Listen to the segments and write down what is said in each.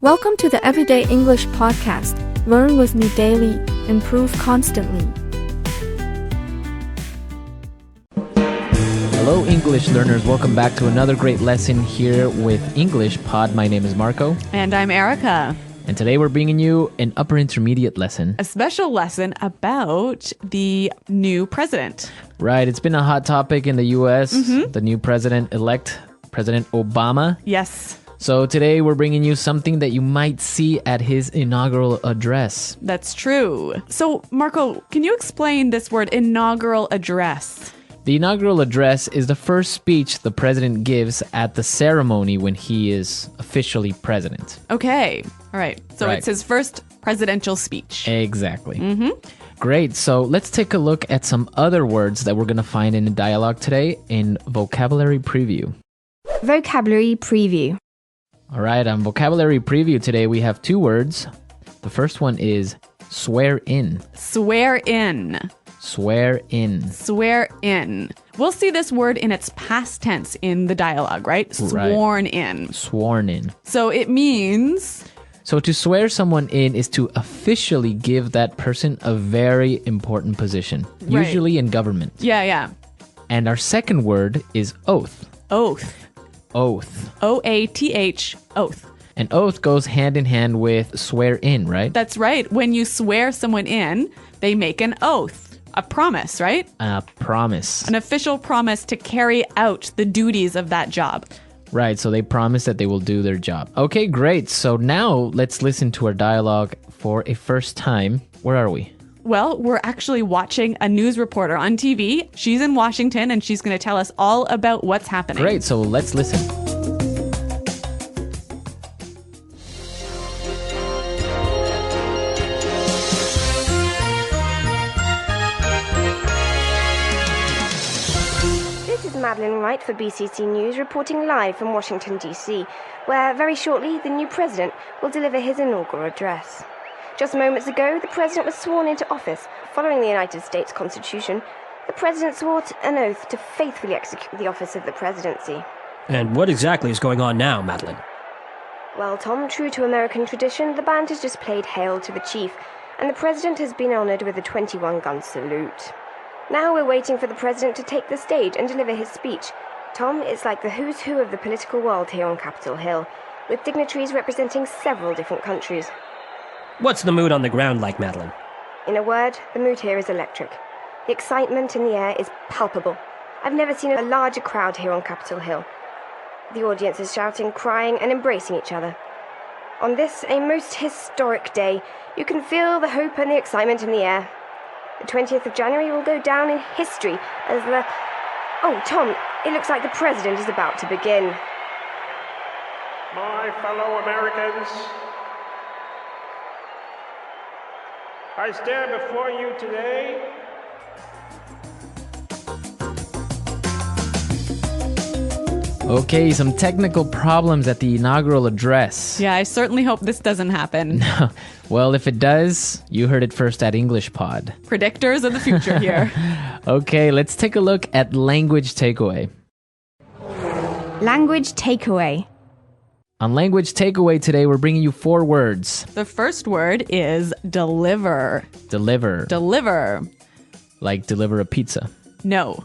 Welcome to the Everyday English Podcast. Learn with me daily, improve constantly. Hello, English learners. Welcome back to another great lesson here with English Pod. My name is Marco. And I'm Erica. And today we're bringing you an upper intermediate lesson. A special lesson about the new president. Right. It's been a hot topic in the U.S. The new president-elect, President Obama. Yes. So today we're bringing you something that you might see at his inaugural address. That's true. So, Marco, can you explain this word inaugural address? The inaugural address is the first speech the president gives at the ceremony when he is officially president. Okay. All right. So Right. It's his first presidential speech. Exactly. Great. So let's take a look at some other words that we're going to find in the dialogue today in Vocabulary Preview. Vocabulary Preview. All right, on Vocabulary Preview today, we have two words. The first one is swear in. Swear in. Swear in. Swear in. We'll see this word in its past tense in the dialogue, right? Sworn in. Sworn in. So it means... So to swear someone in is to officially give that person a very important position, Right. usually in government. Yeah. And our second word is oath. Oath. Oath. O-A-T-H. Oath. An oath goes hand in hand with swear in, right? That's right. When you swear someone in, they make an oath. A promise, right? A promise. An official promise to carry out the duties of that job. Right, so they promise that they will do their job. Okay, great. So now let's listen to our dialogue for a first time. Where are we? Well, we're actually watching a news reporter on TV. She's in Washington, and she's going to tell us all about what's happening. Great, so let's listen. This is Madeline Wright for BCC News reporting live from Washington, D.C., where very shortly the new president will deliver his inaugural address. Just moments ago, the president was sworn into office. Following the United States Constitution, the president swore an oath to faithfully execute the office of the presidency. And what exactly is going on now, Madeline? Well, Tom, true to American tradition, the band has just played Hail to the Chief, and the president has been honored with a 21-gun salute. Now we're waiting for the president to take the stage and deliver his speech. Tom, it's like the who's who of the political world here on Capitol Hill, with dignitaries representing several different countries. What's the mood on the ground like, Madeline? In a word, the mood here is electric. The excitement in the air is palpable. I've never seen a larger crowd here on Capitol Hill. The audience is shouting, crying, and embracing each other. On this, a most historic day, you can feel the hope and the excitement in the air. The 20th of January will go down in history as the... Oh, Tom, it looks like the president is about to begin. My fellow Americans, I stand before you today Okay, some technical problems at the inaugural address. Yeah, I certainly hope this doesn't happen. Well, if it does, you heard it first at English Pod. Predictors of the future here. Okay, let's take a look at language takeaway. Language takeaway. On language takeaway today, we're bringing you four words. The first word is deliver. Deliver. Deliver. Like deliver a pizza. No.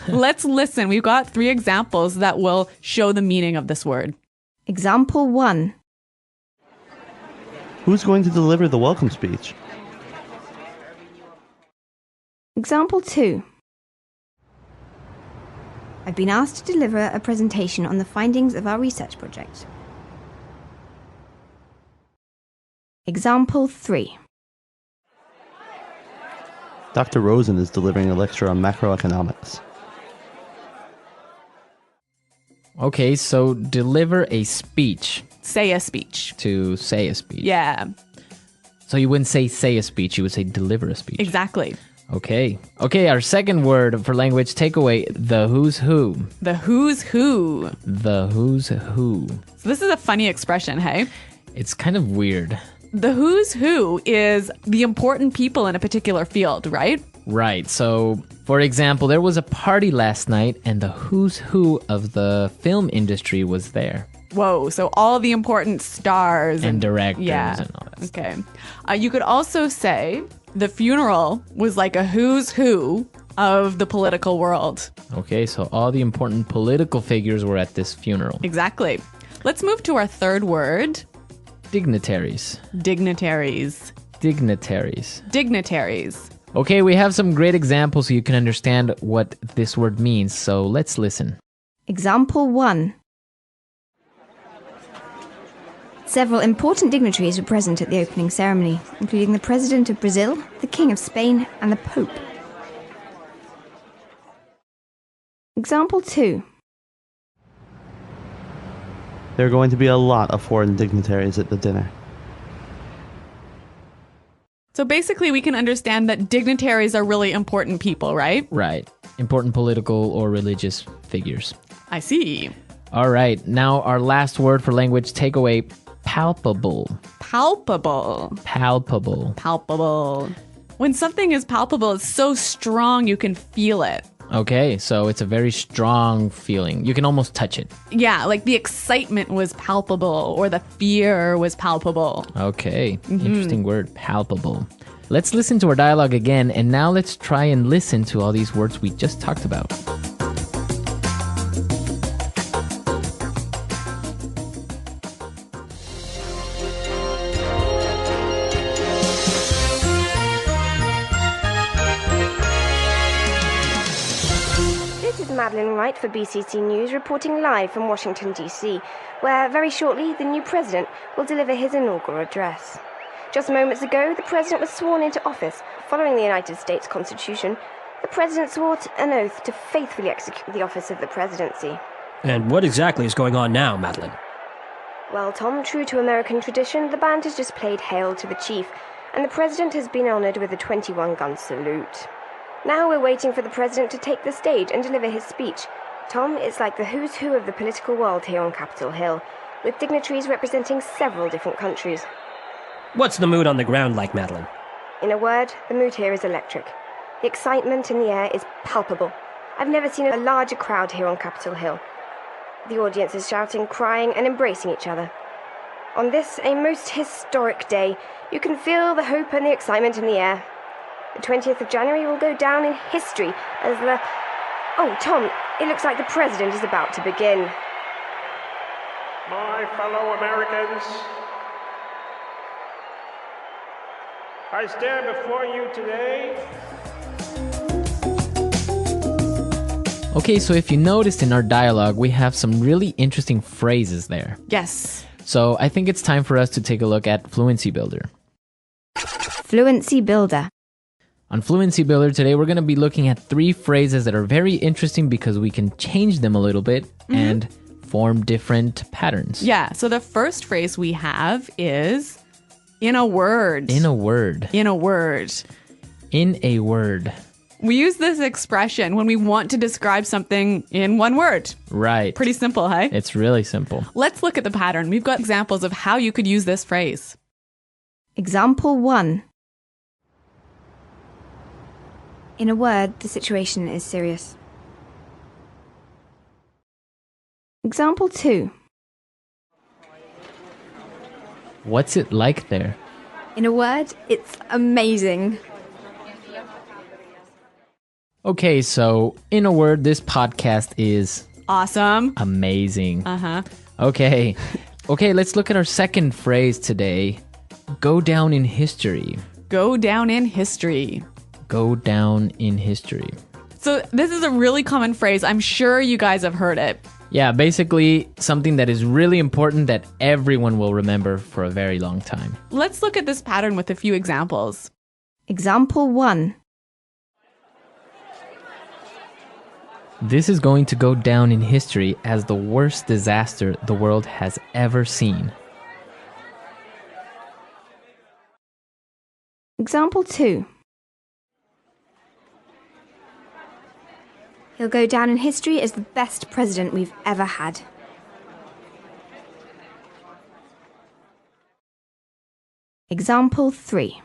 Let's listen. We've got 3 examples that will show the meaning of this word. Example 1. Who's going to deliver the welcome speech? Example 2. I've been asked to deliver a presentation on the findings of our research project. Example 3. Dr. Rosen is delivering a lecture on macroeconomics. Okay, so deliver a speech. Say a speech. To say a speech. Yeah, So you wouldn't say a speech, you would say deliver a speech. exactly. Okay, our second word for language takeaway, the who's who. The who's who. The who's who. So this is a funny expression, hey? It's kind of weird. The who's who is the important people in a particular field, right? Right, so for example, there was a party last night and the who's who of the film industry was there. Whoa, so all the important stars And directors yeah. and all that stuff. Okay. You could also say the funeral was like a who's who of the political world. Okay, so all the important political figures were at this funeral. Exactly. Let's move to our third word. Dignitaries. Dignitaries. Dignitaries. Dignitaries. Okay, we have some great examples so you can understand what this word means. So let's listen. Example 1. Several important dignitaries were present at the opening ceremony, including the President of Brazil, the King of Spain, and the Pope. Example 2. There are going to be a lot of foreign dignitaries at the dinner. So basically, we can understand that dignitaries are really important people, right? Right. Important political or religious figures. I see. All right. Now our last word for language takeaway, palpable. Palpable. Palpable. Palpable. When something is palpable, it's so strong you can feel it. Okay, so it's a very strong feeling. You can almost touch it. Yeah, like the excitement was palpable or the fear was palpable. Okay, interesting word, palpable. Let's listen to our dialogue again, and now let's try and listen to all these words we just talked about. This is Madeline Wright for BCC News, reporting live from Washington, D.C., where very shortly the new president will deliver his inaugural address. Just moments ago, the president was sworn into office. Following the United States Constitution, the president swore an oath to faithfully execute the office of the presidency. And what exactly is going on now, Madeline? Well, Tom, true to American tradition, the band has just played Hail to the Chief, and the president has been honoured with a 21-gun salute. Now we're waiting for the president to take the stage and deliver his speech. Tom, it's like the who's who of the political world here on Capitol Hill, with dignitaries representing several different countries. What's the mood on the ground like, Madeline? In a word, the mood here is electric. The excitement in the air is palpable. I've never seen a larger crowd here on Capitol Hill. The audience is shouting, crying, and embracing each other. On this, a most historic day, you can feel the hope and the excitement in the air. The 20th of January will go down in history as the... Oh, Tom, it looks like the president is about to begin. My fellow Americans, I stand before you today. Okay, so if you noticed in our dialogue, we have some really interesting phrases there. Yes. So I think it's time for us to take a look at Fluency Builder. Fluency Builder. On Fluency Builder today, we're going to be looking at 3 phrases that are very interesting because we can change them a little bit and form different patterns. Yeah, so the first phrase we have is in a word. In a word. In a word. In a word. We use this expression when we want to describe something in one word. Right. Pretty simple, hey? It's really simple. Let's look at the pattern. We've got examples of how you could use this phrase. Example 1. In a word, the situation is serious. Example 2. What's it like there? In a word, it's amazing. Okay, so in a word, this podcast is Awesome. amazing. Uh-huh. Okay. Okay, let's look at our second phrase today. Go down in history. Go down in history. Go down in history. So this is a really common phrase. I'm sure you guys have heard it. Yeah, basically something that is really important that everyone will remember for a very long time. Let's look at this pattern with a few examples. Example 1. This is going to go down in history as the worst disaster the world has ever seen. Example 2. He'll go down in history as the best president we've ever had. Example 3.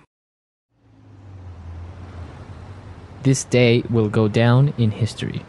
This day will go down in history.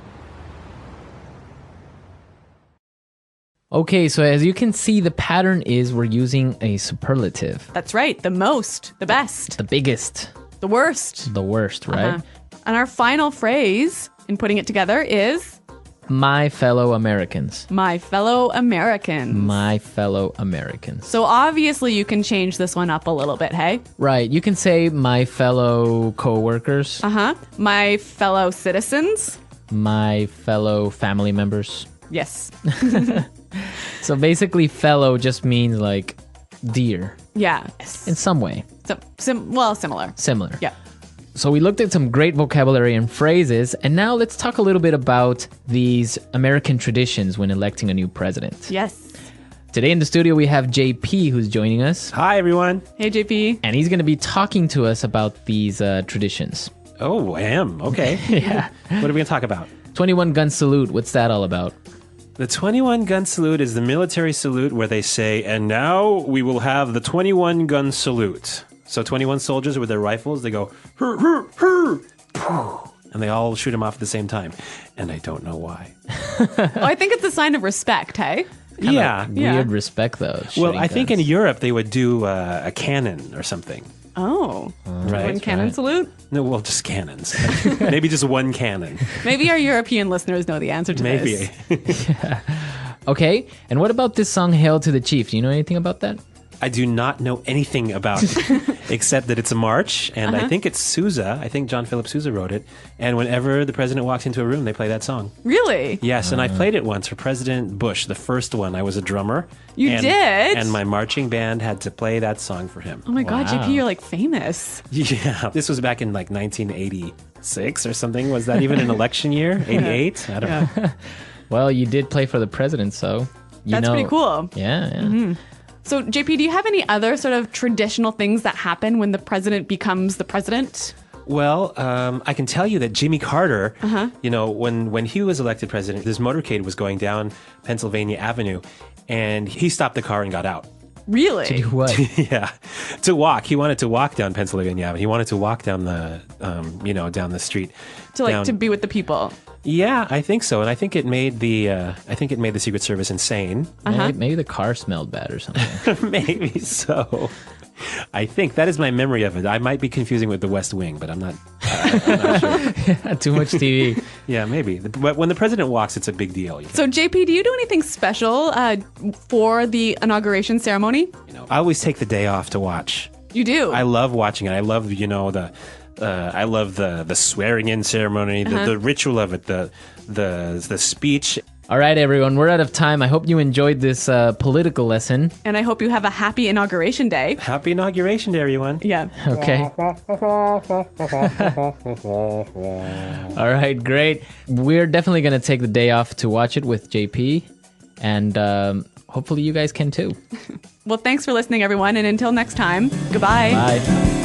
Okay, so as you can see, the pattern is we're using a superlative. That's right. The most, the best, The biggest, the worst. the worst, right? Uh-huh. And our final phrase in putting it together is My fellow Americans. my fellow Americans. My fellow Americans. So obviously you can change this one up a little bit, hey? Right, you can say my fellow co-workers, Uh-huh. My fellow citizens. my fellow family members. Yes. So basically fellow just means like dear Yeah. in some way, Similar. similar. Yeah. So we looked at some great vocabulary and phrases, and now let's talk a little bit about these American traditions when electing a new president. Yes. Today in the studio we have JP who's joining us, Hi, everyone. Hey, JP. and he's going to be talking to us about these traditions. Oh, I am. Okay. Yeah. What are we going to talk about? 21 gun salute, what's that all about? The 21 gun salute is the military salute where they say, and now we will have the 21 gun salute. So 21 soldiers with their rifles, they go, hur, hur, hur, poof, and they all shoot them off at the same time. And I don't know why. Oh, I think it's a sign of respect, hey? Yeah. Weird respect though. Well, shooting I think in guns. Europe they would do a cannon or something. Oh. Right. One cannon right. salute? No, well, just cannons. Maybe just one cannon. Maybe our European listeners know the answer to Maybe. this. Okay, and what about this song Hail to the Chief? Do you know anything about that? I do not know anything about it, except that it's a march, and I think it's Sousa. I think John Philip Sousa wrote it. And whenever the president walks into a room, they play that song. Really? Yes, and I played it once for President Bush, the first one. I was a drummer. You and, did? And my marching band had to play that song for him. Oh my God, Wow. JP, you're like famous. Yeah, this was back in like 1986 or something. Was that even an election year? 88? I don't know. Well, you did play for the president, so you That's know. pretty cool. Yeah. So, JP, do you have any other sort of traditional things that happen when the president becomes the president? Well, I can tell you that Jimmy Carter, you know, when he was elected president, his motorcade was going down Pennsylvania Avenue, and he stopped the car and got out. Really? What? Yeah, to walk. He wanted to walk down Pennsylvania Avenue. He wanted to walk down the, down the street. To be with the people. Yeah, I think so, and I think it made the Secret Service insane. Maybe the car smelled bad or something. Maybe so. I think that is my memory of it. I might be confusing with The West Wing, but I'm not sure. Too much TV. Yeah, maybe. But when the president walks, it's a big deal. So, JP, do you do anything special for the inauguration ceremony? I always take the day off to watch. You do? I love watching it. I love, I love the swearing in ceremony, the ritual of it, the speech. All right, everyone, we're out of time. I hope you enjoyed this political lesson. And I hope you have a happy inauguration day. Happy inauguration day, everyone. Yeah. Okay. All right, great. We're definitely going to take the day off to watch it with JP. And hopefully you guys can too. Well, thanks for listening, everyone. And until next time, goodbye. Bye.